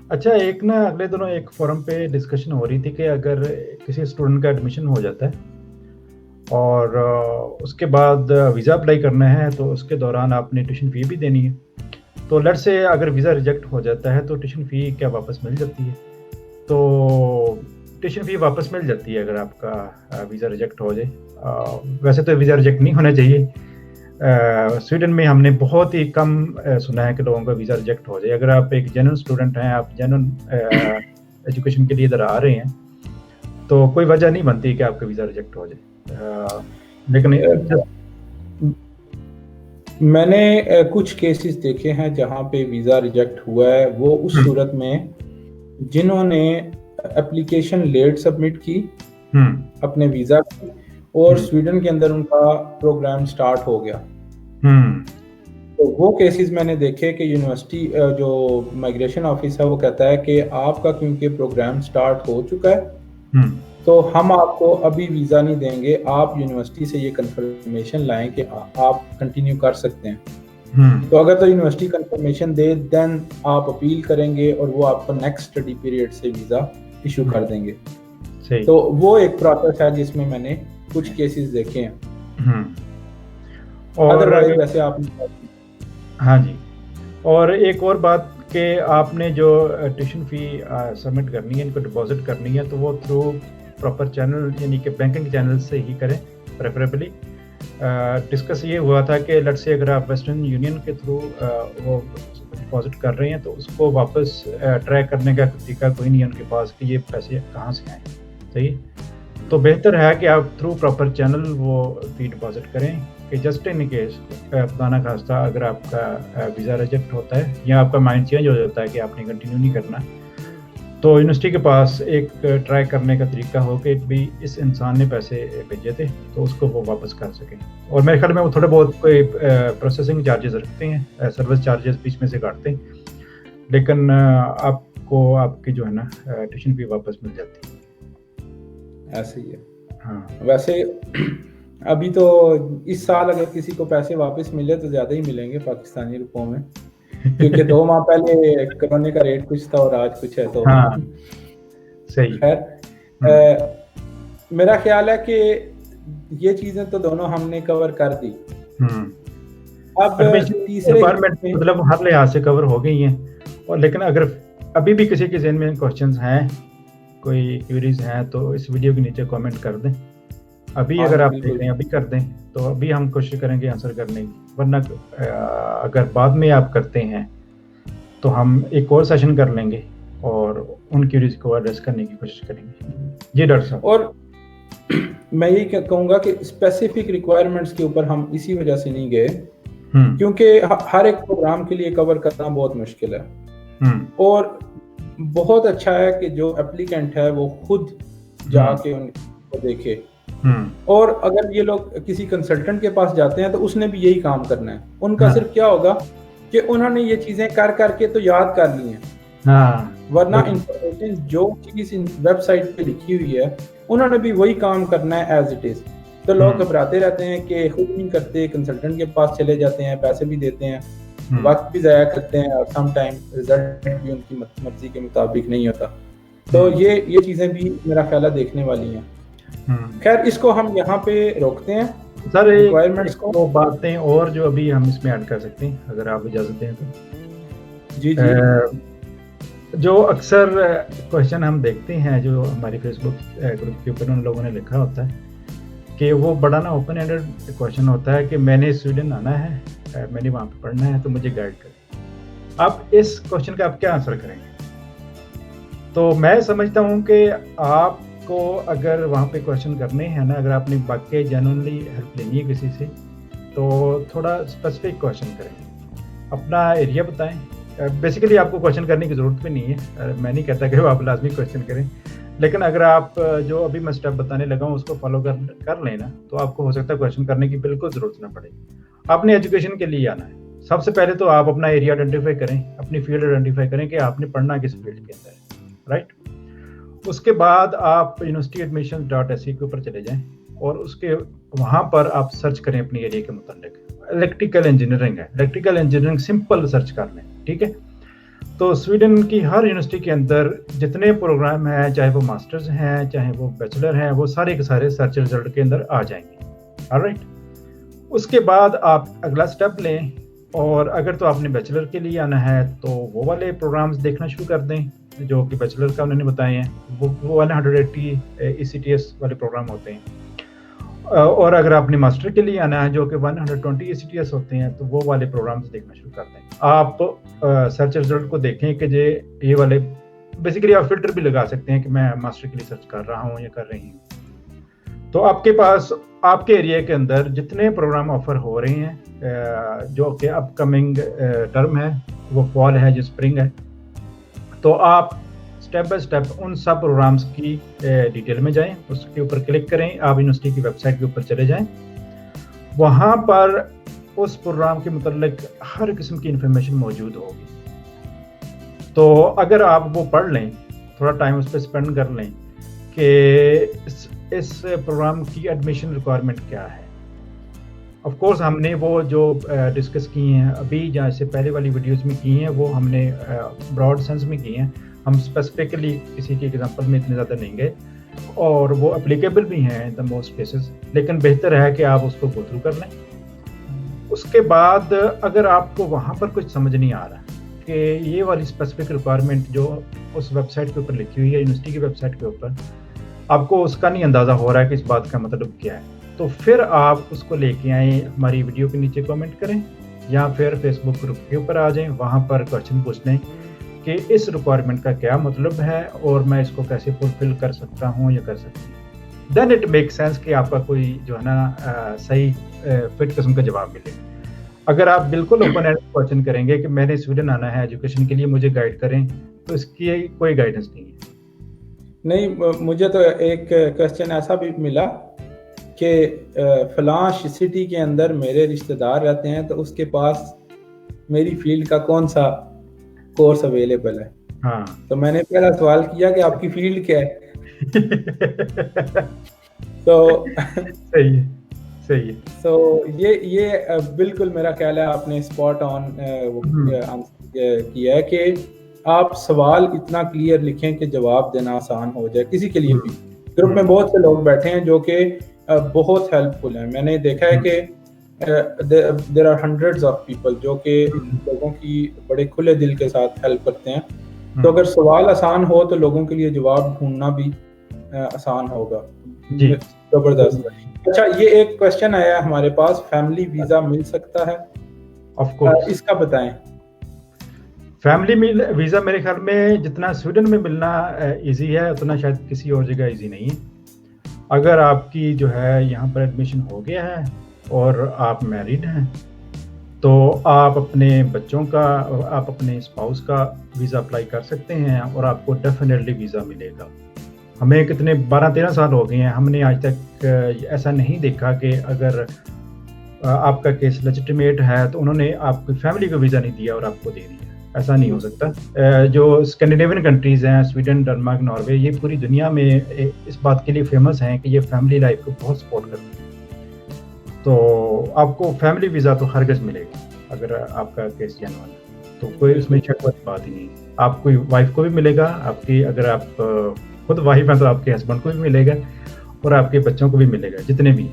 अच्छा, एक ना अगले दिनों एक फोरम पे डिस्कशन हो रही थी कि अगर किसी स्टूडेंट का एडमिशन हो जाता है और उसके बाद वीज़ा अप्लाई करना है, तो उसके दौरान आपने ट्यूशन फ़ी भी देनी है। तो लेट्स से अगर वीज़ा रिजेक्ट हो जाता है तो ट्यूशन फ़ी क्या वापस मिल जाती है? तो ट्यूशन फ़ी वापस मिल जाती है अगर आपका वीज़ा रिजेक्ट हो जाए। वैसे तो वीज़ा रिजेक्ट नहीं होना चाहिए। स्वीडन में हमने बहुत ही कम सुना है कि लोगों का वीज़ा रिजेक्ट हो जाए। अगर आप एक जेन्युइन स्टूडेंट हैं, आप जेन्युइन एजुकेशन के लिए इधर आ रहे हैं, तो कोई वजह नहीं बनती कि आपका वीज़ा रिजेक्ट हो जाए। लेकिन मैंने कुछ केसेस देखे हैं जहां पे वीज़ा रिजेक्ट हुआ है, वो उस सूरत में जिन्होंने एप्लीकेशन लेट सबमिट की अपने वीज़ा की, और स्वीडन के अंदर उनका प्रोग्राम स्टार्ट हो गया। तो वो केसेस मैंने देखे कि यूनिवर्सिटी जो माइग्रेशन ऑफिस है वो कहता है कि आपका क्योंकि प्रोग्राम स्टार्ट हो चुका है, तो हम आपको अभी वीज़ा नहीं देंगे, आप यूनिवर्सिटी से ये कंफर्मेशन लाएं कि आप कंटिन्यू कर सकते हैं। तो अगर तो यूनिवर्सिटी कंफर्मेशन दे, देन आप अपील करेंगे और वो आपको नेक्स्ट स्टडी पीरियड से वीज़ा इशू कर देंगे। तो वो एक प्रोसेस है जिसमें मैंने कुछ केसेस देखे हैं। और वैसे आप हाँ जी, और एक और बात कि आपने जो ट्यूशन फ़ी सबमिट करनी है, इनको डिपॉजिट करनी है, तो वो थ्रू प्रॉपर चैनल यानी कि बैंकिंग चैनल से ही करें प्रेफरेबली। डिस्कस ये हुआ था कि लेट्स से अगर आप वेस्टर्न यूनियन के थ्रू वो डिपॉजिट कर रहे हैं, तो उसको वापस ट्रैक करने का तरीका कोई नहीं है उनके पास कि ये पैसे कहाँ से आए। सही, तो बेहतर है कि आप थ्रू प्रॉपर चैनल वो फ़ी डिपॉजिट करें कि जस्ट इन केस खुदा खास्ता अगर आपका वीज़ा रिजेक्ट होता है या आपका माइंड चेंज हो जाता है कि आपने कंटिन्यू नहीं करना, तो यूनिवर्सिटी के पास एक ट्राई करने का तरीका हो कि भी इस इंसान ने पैसे भेजे थे तो उसको वो वापस कर सकें। और मेरे ख्याल में वो थोड़े बहुत कोई प्रोसेसिंग चार्जेस रखते हैं, सर्विस चार्जेस बीच में से काटते हैं, लेकिन आपको आपकी जो है ना ट्यूशन फी वापस मिल जाती है। ऐसे ही है। हाँ, वैसे अभी तो इस साल अगर किसी को पैसे वापस मिले तो ज़्यादा ही मिलेंगे पाकिस्तानी रुपयों में, क्योंकि 2 माह पहले कोरोना का रेट कुछ था और आज कुछ है। तो हाँ, सही। खैर, मेरा ख्याल है कि ये चीज़ें तो दोनों हमने कवर कर दी। अब तीसरे रिक्वायरमेंट मतलब हर लिहाज से कवर हो गई हैं, और लेकिन अगर अभी भी किसी के ज़हन में क्वेश्चंस हैं, कोई क्वेरीज हैं, तो इस वीडियो के नीचे कमेंट कर दें। अभी अगर आप देख रहे हैं अभी कर दें, तो अभी हम कोशिश करेंगे आंसर करने की, वरना अगर बाद में आप करते हैं तो हम एक और सेशन कर लेंगे और उन क्वेरीज को एड्रेस करने की कोशिश करेंगे। जी डॉक्टर साहब। और मैं यही कहूँगा कि स्पेसिफिक रिक्वायरमेंट्स के ऊपर हम इसी वजह से नहीं गए क्योंकि हर एक प्रोग्राम के लिए कवर करना बहुत मुश्किल है, और बहुत अच्छा है कि जो एप्लीकेंट है वो खुद जाके उनको देखे। और अगर ये लोग किसी कंसल्टेंट के पास जाते हैं तो उसने भी यही काम करना है। उनका सिर्फ क्या होगा कि उन्होंने ये चीजें कर करके तो याद कर ली हैं, वरना इंफॉर्मेशन जो चीज वेबसाइट पे लिखी हुई है उन्होंने भी वही काम करना है एज इट इज। तो लोग घबराते रहते हैं कि खुद नहीं करते, कंसल्टेंट के पास चले जाते हैं, पैसे भी देते हैं, वक्त भी ज़ाया करते हैं, और सम टाइम रिजल्ट भी उनकी मर्जी के मुताबिक नहीं होता। तो ये चीज़ें भी मेरा ख्याल है देखने वाली हैं। खैर, इसको हम यहाँ पे रोकते हैं सर। रिक्वायरमेंट्स को वो बातें और जो अभी हम इसमें ऐड कर सकते हैं, अगर आप इजाज़त दें तो। जी जी। जो अक्सर क्वेश्चन हम देखते हैं जो हमारी फेसबुक ग्रुप के ऊपर उन लोगों ने लिखा होता है कि वो बड़ा ना ओपन एंडेड क्वेश्चन होता है कि मैंने स्वीडन आना है, मैंने वहाँ पे पढ़ना है, तो मुझे गाइड करें। आप इस क्वेश्चन का आप क्या आंसर करेंगे? तो मैं समझता हूँ कि आपको अगर वहाँ पे क्वेश्चन करने हैं ना, अगर आपने वाकई जेन्युइनली हेल्प लेनी है किसी से, तो थोड़ा स्पेसिफिक क्वेश्चन करें, अपना एरिया बताएं। बेसिकली आपको क्वेश्चन करने की ज़रूरत भी नहीं है, मैं नहीं कहता कि आप लाजमी क्वेश्चन करें, लेकिन अगर आप जो अभी मैं स्टेप बताने लगा हूँ उसको फॉलो कर लेना, तो आपको हो सकता है क्वेश्चन करने की बिल्कुल ज़रूरत ना पड़े। आपने एजुकेशन के लिए आना है, सबसे पहले तो आप अपना एरिया आइडेंटिफाई करें, अपनी फील्ड आइडेंटिफाई करें कि आपने पढ़ना किस फील्ड के अंदर है, राइट। उसके बाद आप universityadmissions.se के ऊपर चले जाएं और उसके वहाँ पर आप सर्च करें अपनी एरिया के मुताबिक। इलेक्ट्रिकल इंजीनियरिंग है, इलेक्ट्रिकल इंजीनियरिंग सिंपल सर्च कर लें, ठीक है। तो स्वीडन की हर यूनिवर्सिटी के अंदर जितने प्रोग्राम हैं, चाहे वो मास्टर्स हैं, चाहे वो बैचलर हैं, वो सारे के सारे सर्च रिजल्ट के अंदर आ जाएंगे। ऑलराइट, उसके बाद आप अगला स्टेप लें, और अगर तो आपने बैचलर के लिए आना है तो वो वाले प्रोग्राम्स देखना शुरू कर दें जो कि बैचलर का उन्होंने बताए हैं, वो वाले 180 ECTS वाले प्रोग्राम होते हैं। और अगर आपने मास्टर के लिए आना है जो कि 120 ECTS होते हैं, तो वो वाले प्रोग्राम्स देखना शुरू कर दें। आप सर्च रिजल्ट को देखें कि ये वाले, बेसिकली आप फिल्टर भी लगा सकते हैं कि मैं मास्टर के लिए सर्च कर रहा हूँ या कर रही हूँ। तो आपके पास आपके एरिया के अंदर जितने प्रोग्राम ऑफर हो रहे हैं, जो कि अपकमिंग टर्म है, वो फॉल है, जो स्प्रिंग है, तो आप स्टेप बाय स्टेप उन सब प्रोग्राम्स की डिटेल में जाएं, उसके ऊपर क्लिक करें, आप यूनिवर्सिटी की वेबसाइट के ऊपर चले जाएं, वहाँ पर उस प्रोग्राम के मुतालिक हर किस्म की इंफॉर्मेशन मौजूद होगी। तो अगर आप वो पढ़ लें, थोड़ा टाइम उस पर स्पेंड कर लें कि इस प्रोग्राम की एडमिशन रिक्वायरमेंट क्या है। ऑफ कोर्स हमने वो जो डिस्कस किए हैं अभी, जैसे पहले वाली वीडियोस में की हैं, वो हमने ब्रॉड सेंस में की हैं, हम स्पेसिफिकली किसी के एग्जांपल में इतने ज़्यादा नहीं गए, और वो एप्लीकेबल भी हैं इन द मोस्ट केसेस, लेकिन बेहतर है कि आप उसको गो थ्रू कर लें। उसके बाद अगर आपको वहाँ पर कुछ समझ नहीं आ रहा कि ये वाली स्पेसिफिक रिक्वायरमेंट जो उस वेबसाइट के ऊपर लिखी हुई है, यूनिवर्सिटी की वेबसाइट के ऊपर, आपको उसका नहीं अंदाज़ा हो रहा है कि इस बात का मतलब क्या है, तो फिर आप उसको लेके आए, हमारी वीडियो के नीचे कमेंट करें या फिर फेसबुक ग्रुप के ऊपर आ जाएं, वहाँ पर क्वेश्चन पूछ लें कि इस रिक्वायरमेंट का क्या मतलब है और मैं इसको कैसे फुलफिल कर सकता हूँ या कर सकती हूँ। देन इट मेक सेंस कि आपका कोई जो है ना सही फिट किस्म का जवाब मिले। अगर आप बिल्कुल ओपन एंड क्वेश्चन करेंगे कि मैंने स्वीडन आना है एजुकेशन के लिए, मुझे गाइड करें, तो इसकी कोई गाइडेंस नहीं है। नहीं, मुझे तो एक क्वेश्चन ऐसा भी मिला कि फलां सिटी के अंदर मेरे रिश्तेदार रहते हैं, तो उसके पास मेरी फील्ड का कौन सा कोर्स अवेलेबल है। हाँ, तो मैंने पहला सवाल किया कि आपकी फील्ड क्या है। तो सही है, सही है। तो ये बिल्कुल मेरा ख्याल है आपने स्पॉट ऑन आंसर किया है कि आप सवाल इतना क्लियर लिखें कि जवाब देना आसान हो जाए किसी के लिए भी। ग्रुप में बहुत से लोग बैठे हैं जो कि बहुत हेल्पफुल हैं। मैंने देखा है कि there are hundreds of people जो कि लोगों की बड़े खुले दिल के साथ हेल्प करते हैं। तो अगर सवाल आसान हो तो लोगों के लिए जवाब ढूंढना भी आसान होगा। जबरदस्त। अच्छा, ये एक क्वेश्चन आया हमारे पास, फैमिली वीजा मिल सकता है? ऑफ कोर्स, इसका बताएं। फैमिली वीज़ा मेरे ख्याल में जितना स्वीडन में मिलना इजी है, उतना शायद किसी और जगह इजी नहीं है। अगर आपकी जो है यहाँ पर एडमिशन हो गया है और आप मैरिड हैं, तो आप अपने बच्चों का, आप अपने स्पाउस का वीज़ा अप्लाई कर सकते हैं और आपको डेफिनेटली वीज़ा मिलेगा। हमें कितने 12-13 साल हो गए हैं, हमने आज तक ऐसा नहीं देखा कि अगर आपका केस लेजिटिमेट है तो उन्होंने आपकी फैमिली को वीज़ा नहीं दिया और आपको दे दिया। ऐसा नहीं हो सकता। जो स्कैंडिनेवियन कंट्रीज़ हैं, स्वीडन, डेनमार्क, नॉर्वे, ये पूरी दुनिया में इस बात के लिए फेमस हैं कि ये फैमिली लाइफ को बहुत सपोर्ट करते हैं। तो आपको फैमिली वीज़ा तो हरगिज़ मिलेगा अगर आपका केस जेन्युइन है, तो कोई उसमें शक वाली बात ही नहीं। आपकी वाइफ को भी मिलेगा, आपकी अगर आप खुद वाइफ हैं तो आपके हस्बैंड को भी मिलेगा और आपके बच्चों को भी मिलेगा, जितने भी।